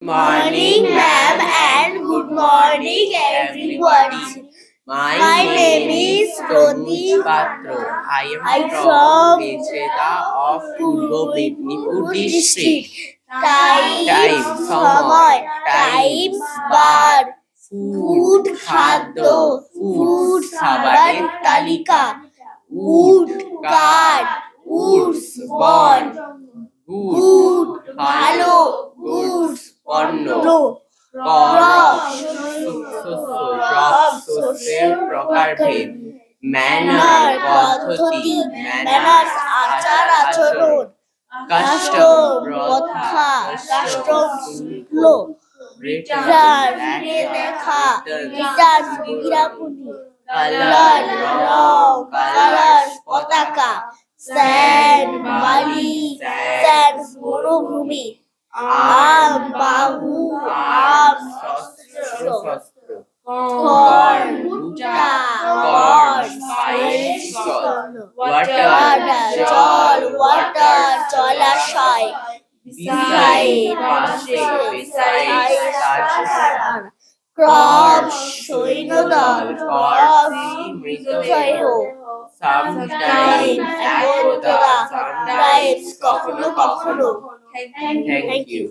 Morning, ma'am, and good morning, everyone. My name is Roti Patro. I am from Mecheda of Purbo Mednipur district. Time, সময়, time, বার, food, খাদ্য, food, খাবারের তালিকা, wood, কাঠ, woods, বন, good, ভালো, goods, পণ্য, crop, শস্যের প্রকারভেদ, manner, পদ্ধতি, manners, আচার আচরণ, custom, প্রথা, custom, শুল্ক, return, লেখা, return, বিজ্ঞাপনী, color, রং, colors, পতাকা, sand, বালি, sands, মরুভূমি, আম, বাহু, আম, শস্য, corn, ভুট্টা, corn, water, জল, water, জলাশয়, beside, পাশে, beside, তাছাড়া, crop, সৈন্যদল, corpse, মৃতদেহ, sometimes, একদা, sometimes, কখনো কখনো. Thank you.